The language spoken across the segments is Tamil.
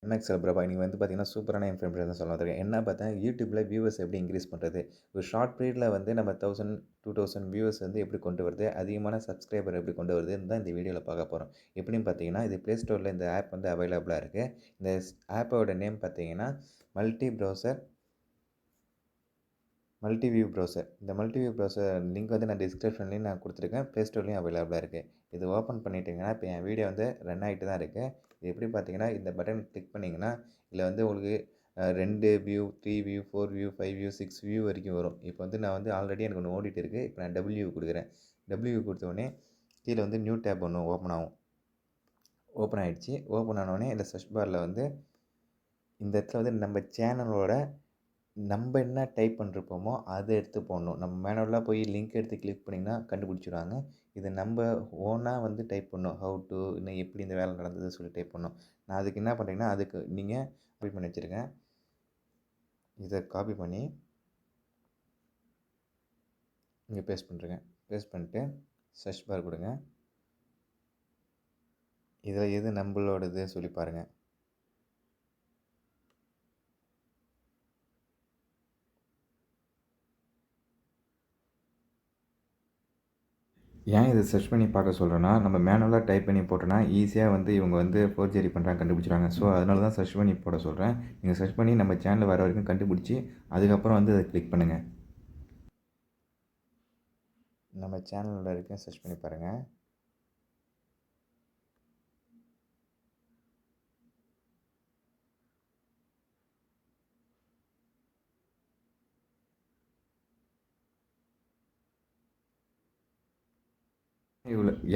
எம்எக்ஸ்எல் பிரபா நீங்கள் வந்து பார்த்தீங்கன்னா சூப்பரான இன்ஃபர்மேஷன் தான் சொல்ல வந்திருக்கேன். என்ன பார்த்தா யூடியூப்பில் வியூவர்ஸ் எப்படி இன்க்ரீஸ் பண்ணுறது, ஒரு ஷார்ட் பீரியடில் வந்து நம்ம 1000 2000 வியூவர்ஸ் வந்து எப்படி கொண்டு வருது, அதிகமான சப்ஸ்கிரைபர் எப்படி கொண்டு வருதுன்னு தான் இந்த வீடியோவில் பார்க்க போகிறோம். எப்படின்னு பார்த்தீங்கன்னா இது ப்ளே ஸ்டோரில் இந்த ஆப் வந்து அவைலபிளாக இருக்குது. இந்த ஆப்போட நேம் பார்த்தீங்கன்னா மல்டிவியூ ப்ரௌசர். இந்த மல்டிவியூ ப்ரௌசர் லிங்க் வந்து நான் டிஸ்கிரிப்ஷன்லேயும் நான் கொடுத்துருக்கேன். ப்ளே ஸ்டோர்லேயும் அவைலபிளாக இருக்குது. இது ஓப்பன் பண்ணிட்டீங்கன்னா இப்போ என் வீடியோ வந்து ரன் ஆகிட்டு தான் இருக்குது. இது எப்படி பார்த்தீங்கன்னா இந்த பட்டன் கிளிக் பண்ணிங்கன்னா இதில் வந்து உங்களுக்கு 2 view, 3 view, 4 view, 5 view, 6 view வரைக்கும் வரும். இப்போ வந்து நான் வந்து ஆல்ரெடி எனக்கு ஒன்று ஓடிட்டு இருக்குது. இப்போ நான் டபிள்யூ கொடுக்குறேன். டபிள்யூ கொடுத்தோடனே கீழே வந்து நியூ டேப் ஒன்று ஓப்பன் ஆகும். ஓப்பன் ஆகிடுச்சு. ஓப்பன் ஆனோடனே இந்த சர்ச் பாரில் வந்து இந்த இடத்துல வந்து நம்ம சேனலோட நம்ம என்ன டைப் பண்ணிருப்போமோ அதை எடுத்து போடணும். நம்ம மேனுவலாக போய் லிங்க் எடுத்து கிளிக் பண்ணிங்கன்னா கண்டுபிடிச்சிடுவாங்க. இது நம்ம ஓனாக வந்து டைப் பண்ணணும். ஹவ் டு இன்னும் எப்படி இந்த வேலை நடந்ததுன்னு சொல்லி டைப் பண்ணணும். நான் அதுக்கு என்ன பண்ணுறீங்கன்னா அதுக்கு நீங்கள் காப்பி பண்ணி வச்சுருக்கேன். இதை காப்பி பண்ணி இங்கே பேஸ்ட் பண்ணுறேங்க. பேஸ்ட் பண்ணிட்டு சர்ச் பார் கொடுங்க. இதில் எது நம்மளோடது சொல்லி பாருங்கள். ஏன் இதை சர்ச் பண்ணி பார்க்க சொல்கிறேன்னா, நம்ம மேனுவலாக டைப் பண்ணி போட்டோன்னா ஈஸியாக வந்து இவங்க வந்து ஃபோர்ஜரி பண்ணுறாங்க கண்டுபிடிச்சிடுறாங்க. ஸோ அதனால தான் சர்ச் பண்ணி போட சொல்கிறேன். நீங்கள் சர்ச் பண்ணி நம்ம சேனல் வர வரைக்கும் கண்டுபிடிச்சி அதுக்கப்புறம் வந்து அதை கிளிக் பண்ணுங்கள். நம்ம சேனலில் வரைக்கும் சர்ச் பண்ணி பாருங்கள்.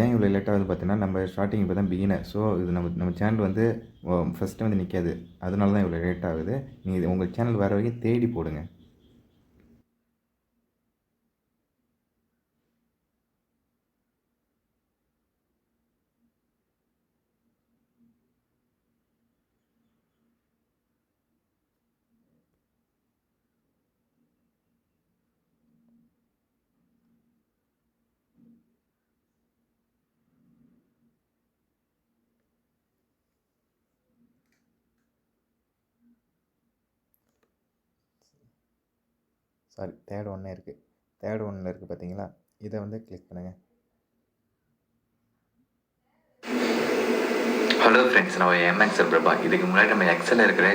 ஏன் இவ்வளோ லேட் ஆகுது பார்த்தீங்கன்னா, நம்ம ஸ்டார்டிங் இப்போ தான் பிகினர். ஸோ இது நம்ம சேனல் வந்து ஃபஸ்ட்டு வந்து நிற்காது. அதனால தான் இவ்வளோ லேட் ஆகுது. நீங்கள் இது உங்கள் சேனல் வர வரைக்கும் தேடி போடுங்க. சாரி, தேர்ட் ஒன்று இருக்குது. தேர்ட் ஒன்னில் இருக்குது பார்த்தீங்களா, இதை வந்து கிளிக் பண்ணுங்கள். ஹலோ ஃப்ரெண்ட்ஸ், நான் எம்எக்ஸ்எல் பிரபா. இதுக்கு முன்னாடி நம்ம எக்ஸலில் இருக்கிற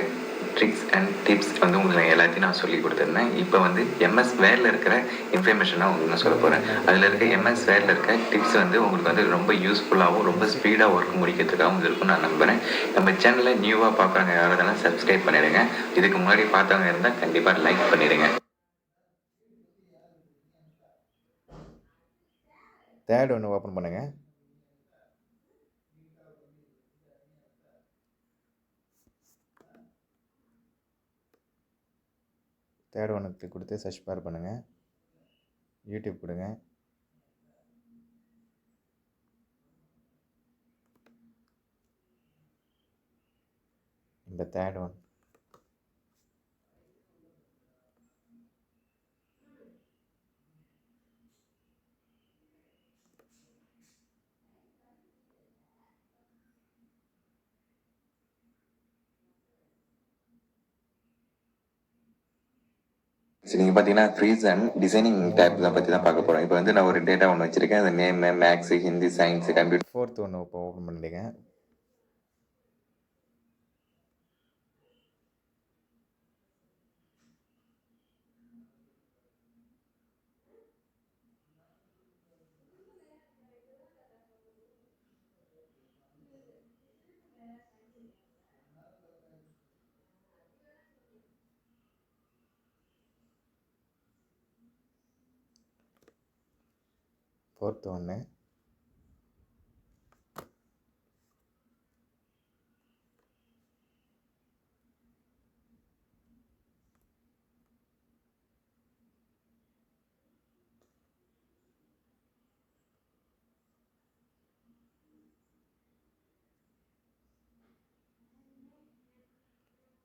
ட்ரிக்ஸ் அண்ட் டிப்ஸ் வந்து உங்களுக்கு எல்லாத்தையும் நான் சொல்லி கொடுத்துருந்தேன். இப்போ வந்து எம்எஸ் வேர்டில் இருக்கிற இன்ஃபர்மேஷனாக உங்களுக்கு நான் சொல்ல போகிறேன். அதில் இருக்க எம்எஸ் வேர்டில் இருக்க டிப்ஸ் வந்து உங்களுக்கு வந்து ரொம்ப யூஸ்ஃபுல்லாகவும் ரொம்ப ஸ்பீடாக ஒர்க் முடிக்கிறதுக்காகவும் இருக்கும்னு நான் நம்புகிறேன். நம்ம சேனலில் நியூவாக பார்க்குறவங்க யாராவது சப்ஸ்கிரைப் பண்ணிவிடுங்க. இதுக்கு முன்னாடி பார்த்தவங்க இருந்தால் கண்டிப்பாக லைக் பண்ணிவிடுங்க. தேர்ட் ஒன்று ஓப்பன் பண்ணுங்கள். தேர்ட் ஒன்றுக்கு கொடுத்து சர்ச் பார் பண்ணுங்கள். யூடியூப் கொடுங்க. இந்த தேர்ட் ஒன் சரி, நீங்கள் பார்த்தீங்கன்னா ஃப்ரீஸ் அண்ட் டிசைனிங் டேப் தான் பற்றி தான் பார்க்க போகிறோம். இப்போ வந்து நான் ஒரு டேட்டா ஒன்று வச்சுருக்கேன். அந்த name, maths, Hindi, science, computer. Fourth ஒன்று இப்போ ஓப்பன் பண்ணிடுங்க. ஃபோர்த் ஒன்று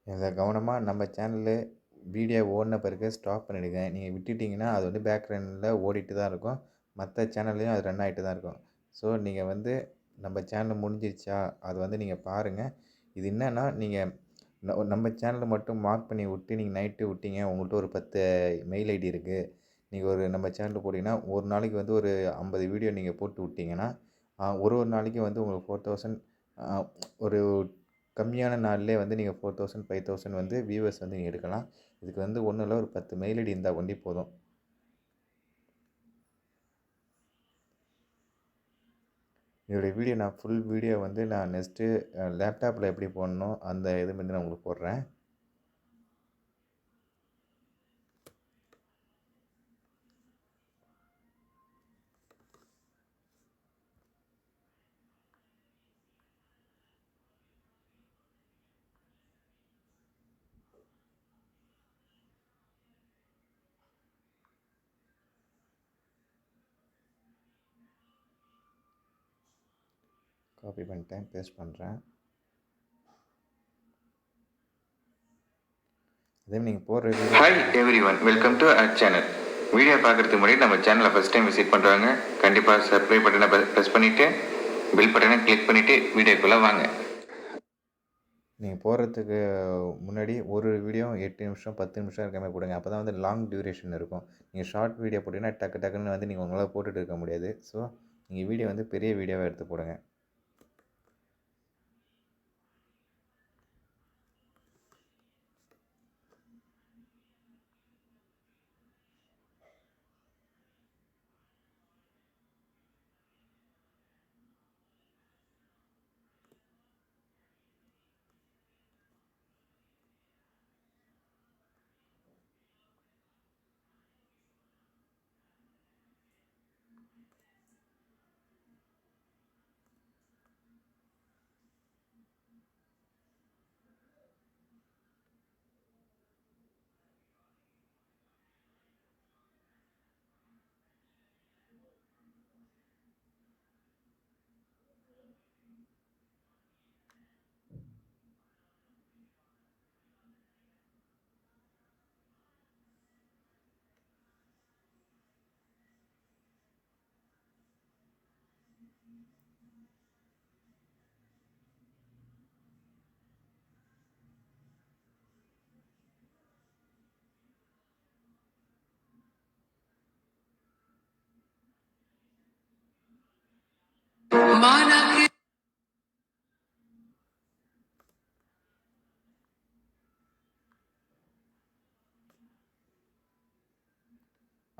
இதை கவனமாக நம்ம சேனலு வீடியோ ஓடின பிறகு ஸ்டாப் பண்ணிவிடுங்க. நீங்கள் விட்டுட்டிங்கன்னா அது வந்து பேக்ரவுண்டில் ஓடிட்டு தான் இருக்கும். மற்ற சேனல்லையும் அது ரன் ஆகிட்டு தான் இருக்கும். ஸோ நீங்கள் வந்து நம்ம சேனல் முடிஞ்சிருச்சா அது வந்து நீங்கள் பாருங்கள். இது என்னன்னா, நீங்கள் நம்ம சேனலை மட்டும் மார்க் பண்ணி விட்டு நீங்கள் நைட்டு விட்டீங்க, உங்கள்கிட்ட ஒரு 10 மெயில் ஐடி இருக்குது. நீங்கள் ஒரு நம்ம சேனலில் போட்டிங்கன்னா, ஒரு நாளைக்கு வந்து ஒரு 50 வீடியோ நீங்கள் போட்டு விட்டீங்கன்னா, ஒரு ஒரு நாளைக்கு வந்து உங்களுக்கு 4000 ஒரு கம்மியான நாள்லயே வந்து நீங்கள் 4000, 5000 வந்து வியூவர்ஸ் வந்து நீங்கள் எடுக்கலாம். இதுக்கு வந்து ஒன்றும் இல்லை, ஒரு 10 மெயில் ஐடி இருந்தால் ஒண்டி போதும். இதோடைய வீடியோ நான் ஃபுல் வீடியோ வந்து நான் நெக்ஸ்ட்டு லேப்டாப்பில் எப்படி போடணும் அந்த இது வந்து நான் உங்களுக்கு போடுறேன். காப்பி பண்ணிட்டேன், பேஸ்ட் பண்ணுறேன். அதே நீங்கள் போடுற hi everyone, welcome to our channel. Video பார்க்குறதுக்கு முன்னாடி நம்ம சேனலை ஃபஸ்ட் டைம் விசிட் பண்ணுறவங்க கண்டிப்பாக சப்ஸ்கிரைப் பட்டனை ப்ரெஸ் பண்ணிவிட்டு பெல் பட்டனை கிளிக் பண்ணிவிட்டு வீடியோக்குள்ளே வாங்க. நீங்கள் போடுறதுக்கு முன்னாடி ஒரு வீடியோ 8 நிமிஷம் 10 நிமிஷம் இருக்க மாதிரி போடுங்க. அப்போ தான் வந்து லாங் டியூரேஷன் இருக்கும். நீங்கள் ஷார்ட் வீடியோ போட்டிங்கன்னா டக்கு டக்குன்னு வந்து நீங்கள் உங்களால் போட்டுட்டு இருக்க முடியாது. ஸோ நீங்கள் வீடியோ வந்து பெரிய வீடியோவாக எடுத்து போடுங்க.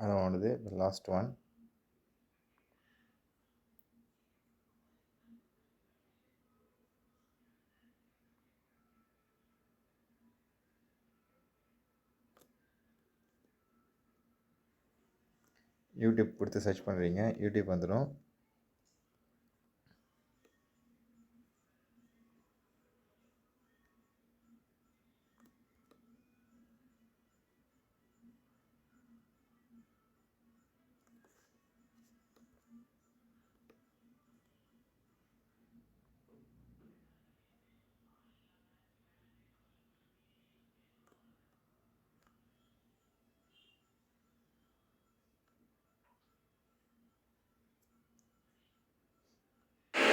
அதோடது லாஸ்ட் ஒன். யூடியூப் கொடுத்து சர்ச் பண்ணுறீங்க, யூடியூப் வந்துடும்.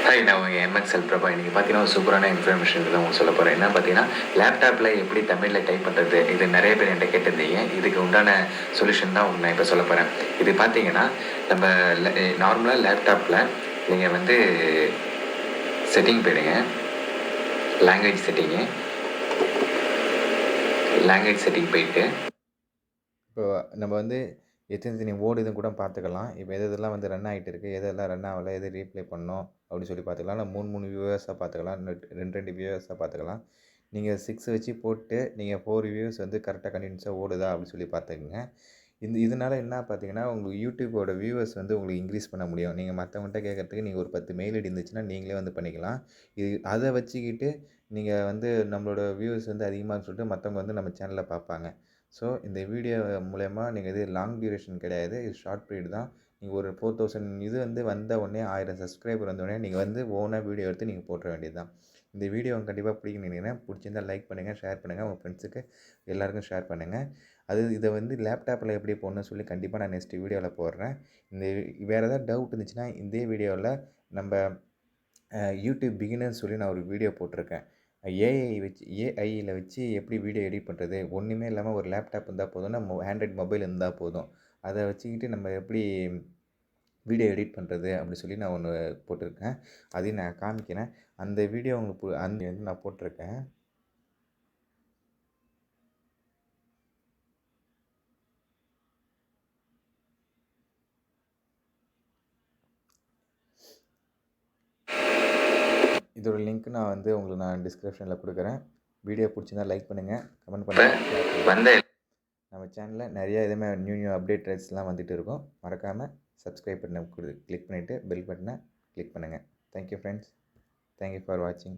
ஹாய், நான் உங்கள் எம்எக்ஸ்எல் பிரபா. இன்றைக்கி பார்த்தீங்கன்னா ஒரு சூப்பரான இன்ஃபர்மேஷன் தான் உங்களுக்கு சொல்ல போகிறேன். என்ன பார்த்தீங்கன்னா, லேப்டாப்பில் எப்படி தமிழில் டைப் பண்ணுறது, இது நிறைய பேர் என்கிட்ட கேட்டிருந்தீங்க. இதுக்கு உண்டான சொல்யூஷன் தான் உங்களுக்கு நான் இப்போ சொல்ல போகிறேன். இது பார்த்தீங்கன்னா, நம்ம நார்மலாக லேப்டாப்பில் நீங்கள் வந்து செட்டிங் போயிடுங்க, லாங்குவேஜ் செட்டிங் போயிட்டு இப்போ நம்ம வந்து எத்தனை ஓடுதுன்னு கூட பார்த்துக்கலாம். இப்போ எதெல்லாம் வந்து ரன் ஆகிட்டு இருக்குது, எதெல்லாம் ரன் ஆகலை, எது ரீப்ளே பண்ணணும் அப்படின்னு சொல்லி பார்த்துக்கலாம். இல்லை 3 வியூவர்ஸாக பார்த்துக்கலாம், 2 வியூவர்ஸாக பார்த்துக்கலாம். நீங்கள் 6 வச்சு போட்டு நீங்கள் 4 வியூஸ் வந்து கரெக்டாக கண்டினியூஸாக ஓடுதா அப்படின்னு சொல்லி பார்த்துக்குங்க. இதனால் என்ன பார்த்தீங்கன்னா, உங்களுக்கு யூடியூபோட வியூவர்ஸ் வந்து உங்களுக்கு இன்க்ரீஸ் பண்ண முடியும். நீங்கள் மற்றவங்கள்ட்ட கேட்குறதுக்கு நீங்கள் ஒரு 10 மெயில் ஐடி இருந்துச்சுன்னா நீங்களே வந்து பண்ணிக்கலாம். அதை வச்சுக்கிட்டு நீங்கள் வந்து நம்மளோட வியூவர்ஸ் வந்து அதிகமாக சொல்லிட்டு மற்றவங்க வந்து நம்ம சேனலில் பார்ப்பாங்க. ஸோ இந்த வீடியோ மூலயமா நீங்கள் இது லாங் டியூரேஷன் கிடையாது, இது ஷார்ட் பீரியட் தான். நீங்கள் ஒரு 4000 இது வந்து வந்த உடனே 1000 சப்ஸ்கிரைபர் வந்தோடனே நீங்கள் வந்து ஓனாக வீடியோ எடுத்து நீங்கள் போட்டுற வேண்டியது தான். இந்த வீடியோ கண்டிப்பாக பிடிக்கும்னு நினைக்கிறேன். பிடிச்சிருந்தா லைக் பண்ணுங்கள், ஷேர் பண்ணுங்கள், உங்கள் ஃப்ரெண்ட்ஸுக்கு எல்லாருக்கும் ஷேர் பண்ணுங்கள். இதை வந்து லேப்டாப்பில் எப்படி போடணும்னு சொல்லி கண்டிப்பாக நான் நெக்ஸ்ட் வீடியோவில் போடுறேன். வேறு ஏதாவது டவுட் இருந்துச்சுன்னா இதே வீடியோவில் நம்ம யூடியூப் பிகினர்ஸ் சொல்லி நான் ஒரு வீடியோ போட்டிருக்கேன். ஏஐயில் வச்சு எப்படி வீடியோ எடிட் பண்ணுறது, ஒன்றுமே இல்லாமல் ஒரு லேப்டாப் இருந்தால் போதும், நம்ம ஆண்ட்ராய்ட் மொபைல் இருந்தால் போதும், அதை வச்சுக்கிட்டு நம்ம எப்படி வீடியோ எடிட் பண்ணுறது அப்படி சொல்லி நான் ஒன்று போட்டிருக்கேன். அதையும் நான் காமிக்கிறேன். அந்த வீடியோ உங்களுக்கு அந்த வந்து நான் போட்டிருக்கேன். இதோட லிங்க் நான் வந்து உங்களுக்கு நான் டிஸ்கிரிப்ஷனில் கொடுக்குறேன். வீடியோ பிடிச்சிருந்தா லைக் பண்ணுங்கள், கமெண்ட் பண்ணுங்கள். வந்த நம்ம சேனலில் நிறைய இதுமாதிரி நியூ அப்டேட்ஸ்லாம் வந்துட்டு இருக்கும். மறக்காமல் சப்ஸ்கிரைப் பண்ண கிளிக் பண்ணிவிட்டு பெல் பட்டனை கிளிக் பண்ணுங்கள். Thank you friends. தேங்க்யூ ஃபார் வாட்சிங்.